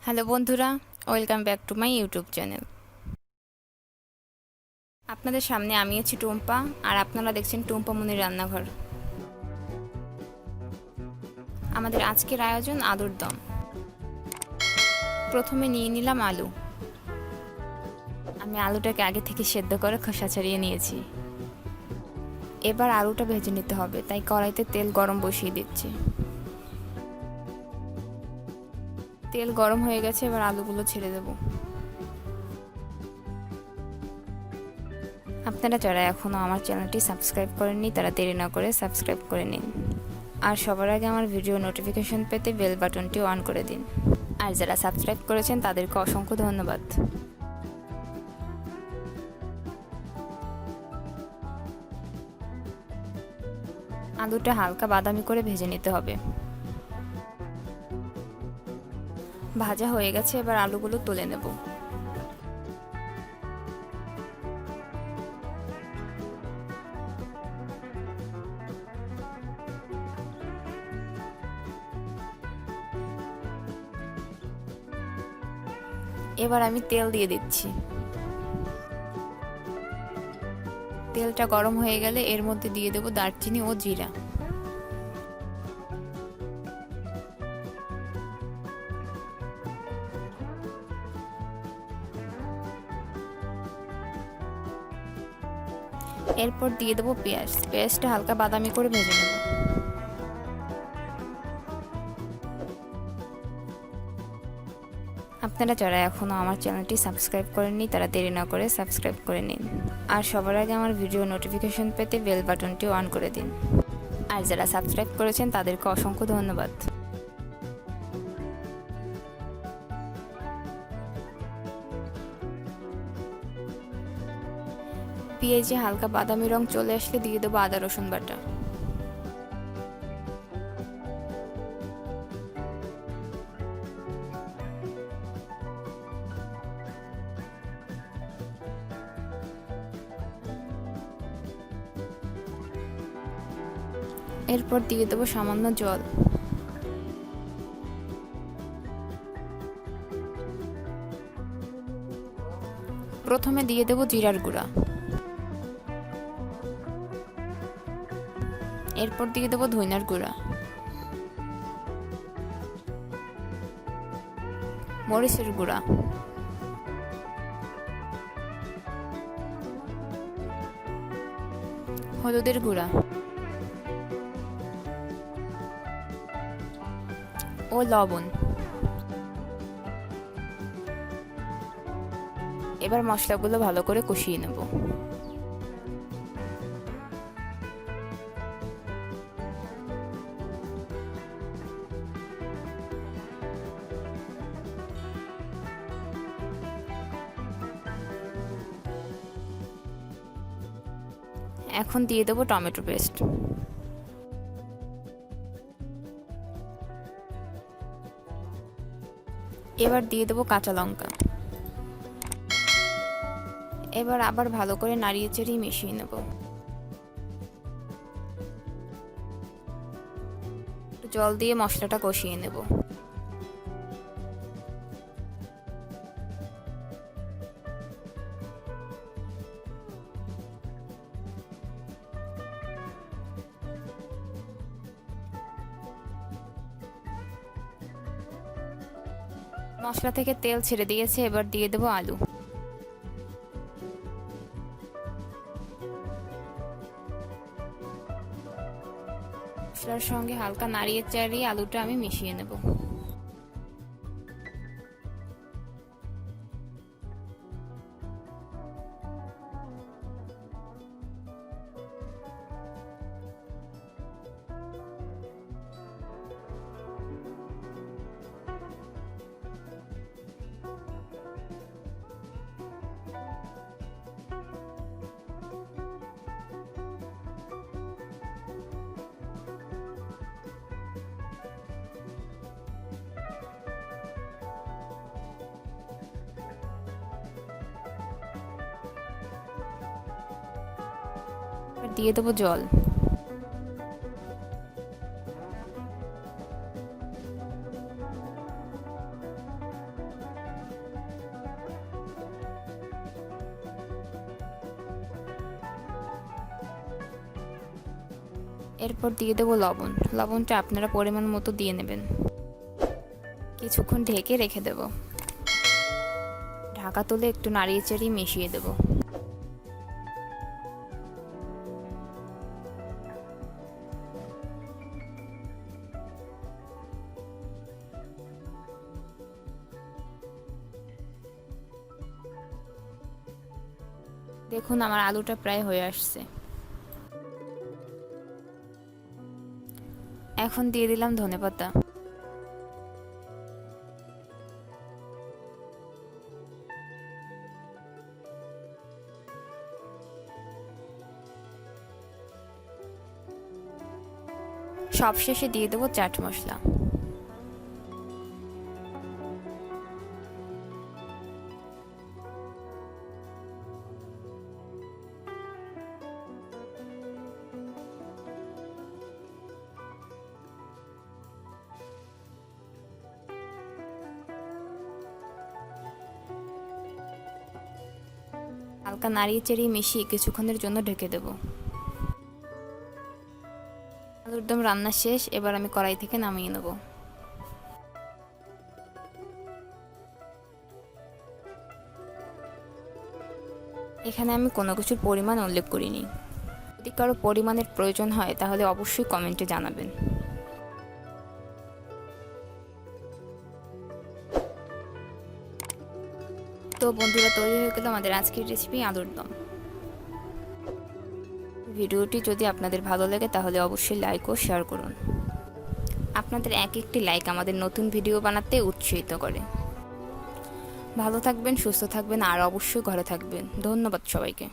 Hello বন্ধুরা, welcome back to my YouTube channel. আপনাদের সামনে আমি আছি টুম্পা, আর আপনারা দেখছেন টুম্পা মুনির রান্নাঘর। আমাদের আজকের আয়োজন আলুর দম। প্রথমে নিয়ে নিলাম আলু। আমি আলুটাকে আগে থেকে সেদ্ধ করে খোসা ছাড়িয়ে নিয়েছি। এবার আলুটা ভেজে নিতে হবে, তাই কড়াইতে তেল গরম বসিয়ে দিচ্ছি। তেল গরম হয়ে গেছে, এবার আলুগুলো ছেড়ে দেব। আপনারা যারা এখনও আমার চ্যানেলটি সাবস্ক্রাইব করেননি তারা দেরি না করে সাবস্ক্রাইব করে নিন, আর সবার আগে আমার ভিডিও নোটিফিকেশন পেতে বেল বাটনটি অন করে দিন। আর যারা সাবস্ক্রাইব করেছেন তাদেরকে অসংখ্য ধন্যবাদ। আলুটা হালকা বাদামি করে ভেজে নিতে হবে। ভাজা হয়ে গেছে, এবার আলুগুলো তুলে নেব। এবার আমি তেল দিয়ে দিচ্ছি। তেলটা গরম হয়ে গেলে এর মধ্যে দিয়ে দেব দারচিনি ও জিরা। এরপর দিয়ে দেব পেঁয়াজ। পেঁয়াজটা হালকা বাদামি করে ভেজে নেব। আপনারা যারা এখনও আমার চ্যানেলটি সাবস্ক্রাইব করেননি তারা দেরি না করে সাবস্ক্রাইব করে নিন, আর সবার আগে আমার ভিডিও নোটিফিকেশন পেতে বেল বাটনটি অন করে দিন। আর যারা সাবস্ক্রাইব করেছেন তাদেরকে অসংখ্য ধন্যবাদ। পেঁয়াজে হালকা বাদামি রং চলে আসলে দিয়ে দেবো আদা রসুন বাটা। এরপর দিয়ে দেবো সামান্য জল। প্রথমে দিয়ে দেবো জিরার গুঁড়া। এরপর দিয়ে দেবো ধনিয়ার গুঁড়া, মরিচের গুঁড়া, হলুদের গুঁড়া ও লবণ। এবার মশলাগুলো ভালো করে কষিয়ে নেব। এখন দিয়ে দেবো টমেটো পেস্ট। এবার দিয়ে দেবো কাঁচা লঙ্কা। এবার আবার ভালো করে নাড়িয়ে চাড়িয়ে মিশিয়ে নেব। জল দিয়ে মশলাটা কষিয়ে নেব। মশলা থেকে তেল ছেড়ে দিয়েছে, এবার দিয়ে দেবো আলু। মশলার সঙ্গে হালকা নাড়িয়ে চাড়িয়ে আলুটা আমি মিশিয়ে নেব। দিয়ে দেবো জল। এরপর দিয়ে দেবো লবণ। লবণটা আপনারা পরিমাণ মতো দিয়ে নেবেন। কিছুক্ষণ ঢেকে রেখে দেব। ঢাকা তুলে একটু নাড়িয়ে চাড়িয়ে মিশিয়ে দেব। দেখুন আমার আলুটা প্রায় হয়ে আসছে। এখন দিয়ে দিলাম ধনেপাতা। সবশেষে দিয়ে দেবো চাট মশলা। হালকা নাড়িয়ে চাড়িয়ে মিশিয়ে কিছুক্ষণের জন্য ঢেকে দেব। আলুর দম রান্না শেষ। এবার আমি কড়াই থেকে নামিয়ে নেব। এখানে আমি কোনো কিছুর পরিমাণ উল্লেখ করিনি। যদি কারো পরিমাণের প্রয়োজন হয় তাহলে অবশ্যই কমেন্টে জানাবেন। তো বন্ধুরা, তৈরি হয়ে গেল আমাদের আজকের রেসিপি আলুর দম। ভিডিওটি যদি আপনাদের ভালো লাগে তাহলে অবশ্যই লাইক ও শেয়ার করুন। আপনাদের একটি লাইক আমাদের নতুন ভিডিও বানাতে উৎসাহিত করে। ভালো থাকবেন, সুস্থ থাকবেন আর অবশ্যই ঘরে থাকবেন। ধন্যবাদ সবাইকে।